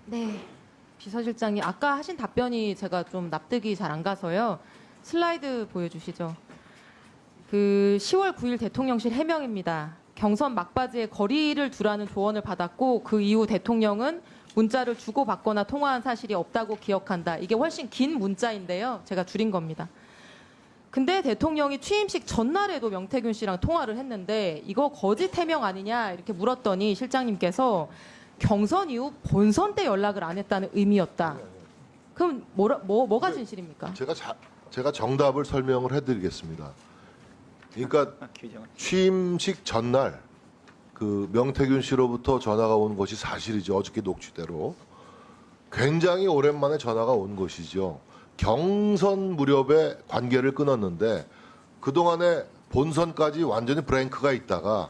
네, 비서실장님 아까 하신 답변이 제가 좀 납득이 잘 안 가서요. 슬라이드 보여주시죠. 그 10월 9일 대통령실 해명입니다. 경선 막바지에 거리를 두라는 조언을 받았고 그 이후 대통령은 문자를 주고받거나 통화한 사실이 없다고 기억한다. 이게 훨씬 긴 문자인데요. 제가 줄인 겁니다. 근데 대통령이 취임식 전날에도 명태균 씨랑 통화를 했는데 이거 거짓 해명 아니냐 이렇게 물었더니 실장님께서 경선 이후 본선 때 연락을 안 했다는 의미였다. 그럼 뭐가 진실입니까? 제가 정답을 설명을 해드리겠습니다. 그러니까 취임식 전날 그 명태균 씨로부터 전화가 온 것이 사실이죠. 어저께 녹취대로 굉장히 오랜만에 전화가 온 것이죠. 경선 무렵에 관계를 끊었는데 그동안에 본선까지 완전히 브레이크가 있다가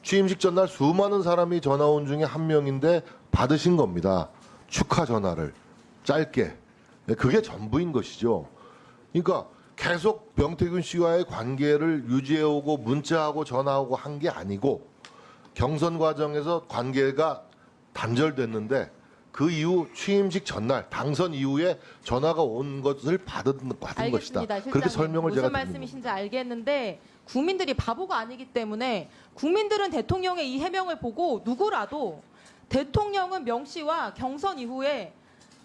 취임식 전날 수많은 사람이 전화 온 중에 한 명인데 받으신 겁니다. 축하 전화를 짧게. 그게 전부인 것이죠. 그러니까 계속 명태균 씨와의 관계를 유지해오고 문자하고 전화하고 한 게 아니고 경선 과정에서 관계가 단절됐는데 그 이후 취임식 전날 당선 이후에 전화가 온 것을 받은 것이다. 알겠습니다, 그렇게 설명을 제가 무슨 말씀이신지 알겠는데 국민들이 바보가 아니기 때문에 국민들은 대통령의 이 해명을 보고 누구라도 대통령은 명 씨와 경선 이후에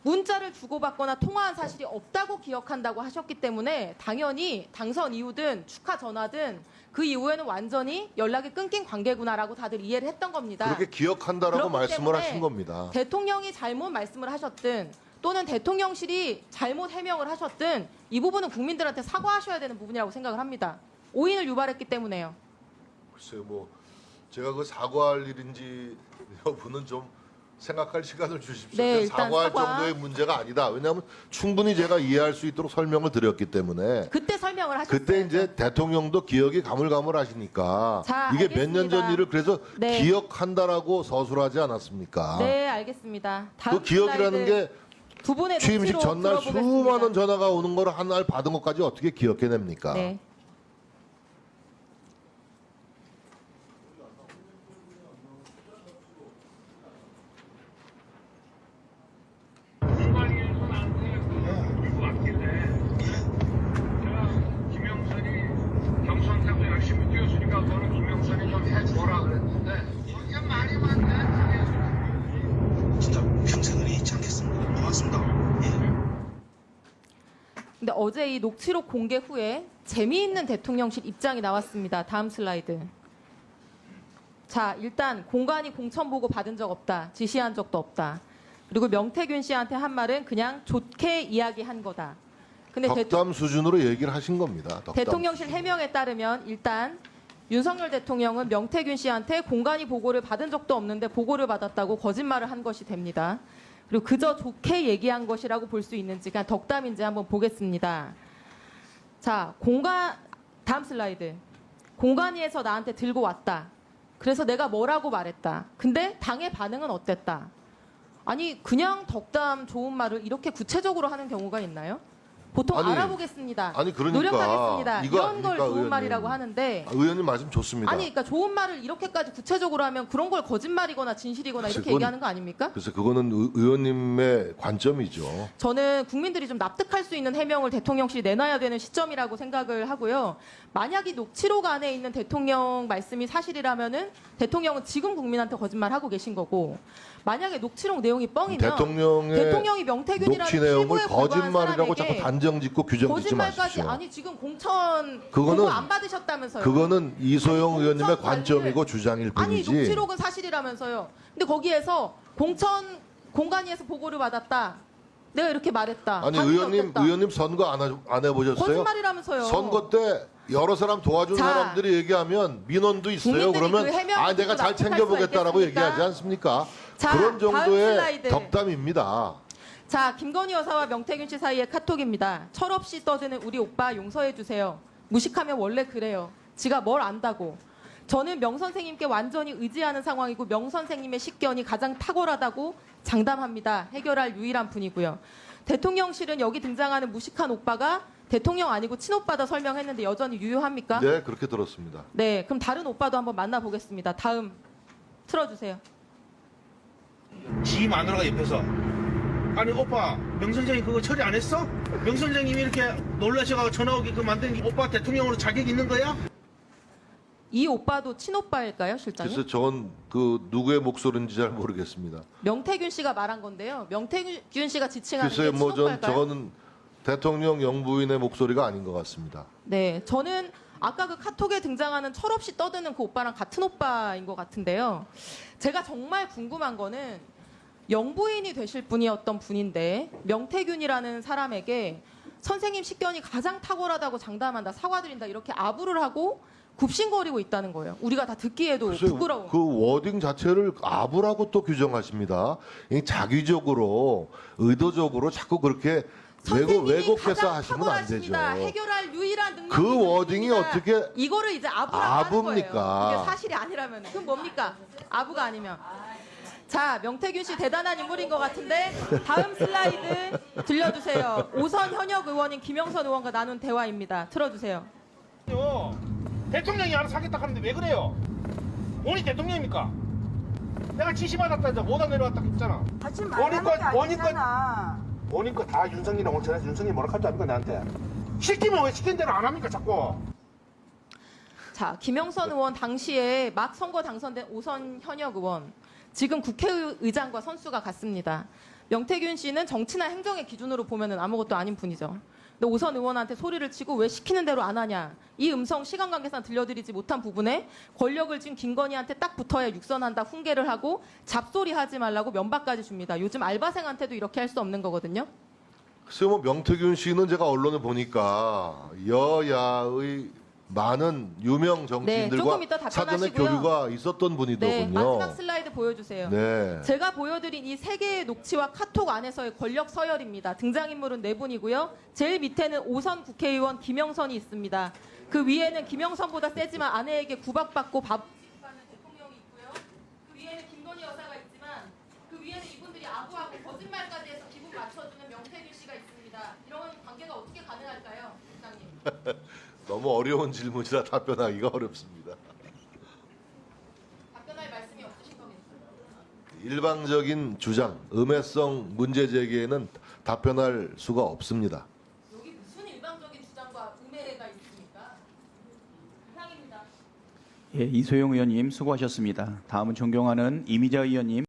문자를 주고받거나 통화한 사실이 없다고 기억한다고 하셨기 때문에 당연히 당선 이후든 축하 전화든 그 이후에는 완전히 연락이 끊긴 관계구나라고 다들 이해를 했던 겁니다. 그렇게 기억한다라고 말씀을 하신 겁니다. 대통령이 잘못 말씀을 하셨든 또는 대통령실이 잘못 해명을 하셨든 이 부분은 국민들한테 사과하셔야 되는 부분이라고 생각을 합니다. 오인을 유발했기 때문에요. 글쎄요, 뭐 제가 그 사과할 일인지 여부는 좀 생각할 시간을 주십시오. 네, 일단 사과할 사과. 정도의 문제가 아니다. 왜냐하면 충분히 제가 이해할 수 있도록 설명을 드렸기 때문에 그때 설명을 하셨어요. 그때 이제 대통령도 기억이 가물가물하시니까 자, 이게 몇 년 전 알겠습니다. 일을 그래서 네. 기억한다라고 서술하지 않았습니까? 네, 알겠습니다. 다음 그 기억이라는 슬라이드 게 두 분의 취임식 녹취록 전날 들어보겠습니다. 수많은 전화가 오는 걸 한 날 받은 것까지 어떻게 기억해냅니까? 네. 공관위에서 나한테 물고 왔길래 제가 김영선이 경선태도 열심히 뛰었으니까 너는 김영선이 좀 해줘라 그랬는데 이게 말이 많네. 진짜 평생을 잊지 않겠습니다. 고맙습니다. 예. 근데 어제 이 녹취록 공개 후에 재미있는 대통령실 입장이 나왔습니다. 다음 슬라이드. 자, 일단 공관이 공천 보고 받은 적 없다. 지시한 적도 없다. 그리고 명태균 씨한테 한 말은 그냥 좋게 이야기한 거다. 근데 덕담 수준으로 얘기를 하신 겁니다. 덕담 대통령실 수준. 해명에 따르면 일단 윤석열 대통령은 명태균 씨한테 공관위 보고를 받은 적도 없는데 보고를 받았다고 거짓말을 한 것이 됩니다. 그리고 그저 좋게 얘기한 것이라고 볼 수 있는지 그냥 덕담인지 한번 보겠습니다. 자, 다음 슬라이드. 공관위에서 나한테 들고 왔다. 그래서 내가 뭐라고 말했다. 근데 당의 반응은 어땠다. 아니 그냥 덕담 좋은 말을 이렇게 구체적으로 하는 경우가 있나요? 보통 아니, 알아보겠습니다. 아니, 그러니까 노력하겠습니다. 이거 이런 걸 아닙니까, 좋은 의원님. 말이라고 하는데 의원님 말씀 좋습니다. 아니 그러니까 좋은 말을 이렇게까지 구체적으로 하면 그런 걸 거짓말이거나 진실이거나 이렇게 그건- 얘기하는 거 아닙니까? 그래서 그거는 의원님의 관점이죠. 저는 국민들이 좀 납득할 수 있는 해명을 대통령실이 내놔야 되는 시점이라고 생각을 하고요. 만약 이 녹취록 안에 있는 대통령 말씀이 사실이라면은 대통령은 지금 국민한테 거짓말하고 계신 거고 만약에 녹취록 내용이 뻥이면 대통령이 명태균이라는 녹취 내용을 피부에 불과한 거짓말이라고 자꾸 사람에게 단정짓고 규정짓지 거짓말까지 마십시오. 아니 지금 공천 그거는- 보고 안 받으셨다면서요. 그거는 이소영 아니, 의원님의 공천 관점이고 관리를- 주장일 아니 뿐이지. 녹취록은 사실이라면서요. 근데 거기에서 공관위에서 보고를 받았다. 내가 이렇게 말했다. 아니 반응이 의원님 어땠다. 의원님 선거 안 해보셨어요? 거짓말이라면서요. 선거 때 여러 사람 도와준 자, 사람들이 얘기하면 민원도 있어요. 국민들이 그러면 그 해명을 내가 잘 납득할 수가 챙겨보겠다라고 있겠습니까? 얘기하지 않습니까? 자, 그런 다음 정도의 슬라이드. 덕담입니다. 자, 김건희 여사와 명태균 씨 사이의 카톡입니다. 철없이 떠드는 우리 오빠 용서해 주세요. 무식하면 원래 그래요. 지가 뭘 안다고. 저는 명 선생님께 완전히 의지하는 상황이고 명 선생님의 식견이 가장 탁월하다고 장담합니다. 해결할 유일한 분이고요. 대통령실은 여기 등장하는 무식한 오빠가 대통령 아니고 친오빠다 설명했는데 여전히 유효합니까? 네, 그렇게 들었습니다. 네, 그럼 다른 오빠도 한번 만나보겠습니다. 다음 틀어주세요. 지 마누라가 옆에서 아니 오빠 명선생이 그거 처리 안 했어? 명선생님이 이렇게 놀라셔가지고 전화 오게 그 만든 게 오빠 대통령으로 자격 있는 거야? 이 오빠도 친오빠일까요, 실장님? 그래서 저는 그 누구의 목소리인지 잘 모르겠습니다. 명태균 씨가 말한 건데요. 명태균 씨가 지칭하는 게 글쎄요, 뭐 전 친오빠일까요? 저거는 대통령 영부인의 목소리가 아닌 것 같습니다. 네, 저는 아까 그 카톡에 등장하는 철없이 떠드는 그 오빠랑 같은 오빠인 것 같은데요. 제가 정말 궁금한 거는 영부인이 되실 분이었던 분인데 명태균이라는 사람에게 선생님 식견이 가장 탁월하다고 장담한다, 사과드린다 이렇게 아부를 하고 굽신거리고 있다는 거예요. 우리가 다 듣기에도 글쎄요, 부끄러운. 그 워딩 자체를 아부라고 또 규정하십니다. 이 자기적으로 의도적으로 자꾸 그렇게 선생님이 왜곡해서 가장 하시면 안 되죠. 탁월하십니다. 해결할 유일한 능력이 그 워딩이 선생님입니다. 어떻게 이거를 이제 아부라고 하는 아부입니까? 거예요. 이게 사실이 아니라면 그럼 뭡니까? 아부가 아니면. 자, 명태균 씨 대단한 인물인 것 같은데 다음 슬라이드 들려주세요. 오선 현역 의원인 김영선 의원과 나눈 대화입니다. 틀어주세요. 대통령이 알아서 하겠다 하는데 왜 그래요? 본인이 대통령입니까? 내가 지시받았다 이제 못안 내려왔다 했잖아. 하지 말라는 게 아니잖아. 본인 거 다 윤석이랑 오늘 전화해서 윤석이 뭐라 할줄 압니까 나한테? 시키면 왜 시킨 대로 안 합니까 자꾸? 자, 김영선 의원 당시에 막 선거 당선된 오선 현역 의원, 지금 국회의장과 선수가 같습니다. 명태균 씨는 정치나 행정의 기준으로 보면은 아무것도 아닌 분이죠. 근데 오선 의원한테 소리를 치고 왜 시키는 대로 안 하냐, 이 음성 시간 관계상 들려드리지 못한 부분에 권력을 쥔 김건희한테 딱 붙어야 육선한다 훈계를 하고 잡소리 하지 말라고 면박까지 줍니다. 요즘 알바생한테도 이렇게 할 수 없는 거거든요. 글쎄요, 뭐 명태균 씨는 제가 언론을 보니까 여야의 많은 유명 조금 정치인들과 이따 사전에 답변하시고요. 교류가 있었던 네, 분이더군요. 마지막 슬라이드 보여주세요. 네. 제가 보여드린 이 세 개의 녹취와 카톡 안에서의 권력 서열입니다. 등장인물은 네 분이고요. 제일 밑에는 오선 국회의원 김영선이 있습니다. 그 위에는 김영선보다 세지만 아내에게 구박받고 밥 하는 대통령이 있고요. 그 위에는 김건희 여사가 있지만 그 위에는 이분들이 아부하고 거짓말까지 해서 기분 맞춰주는 명태균 씨가 있습니다. 이런 관계가 어떻게 가능할까요, 국장님? 너무 어려운 질문이라 답변하기가 어렵습니다. 답변할 말씀이 없으신 거겠어요? 일방적인 주장, 음해성 문제 제기에는 답변할 수가 없습니다. 여기 무슨 일방적인 주장과 음해가 있습니까? 이상입니다. 예, 이소영 의원님 수고하셨습니다. 다음은 존경하는 이미자 의원님.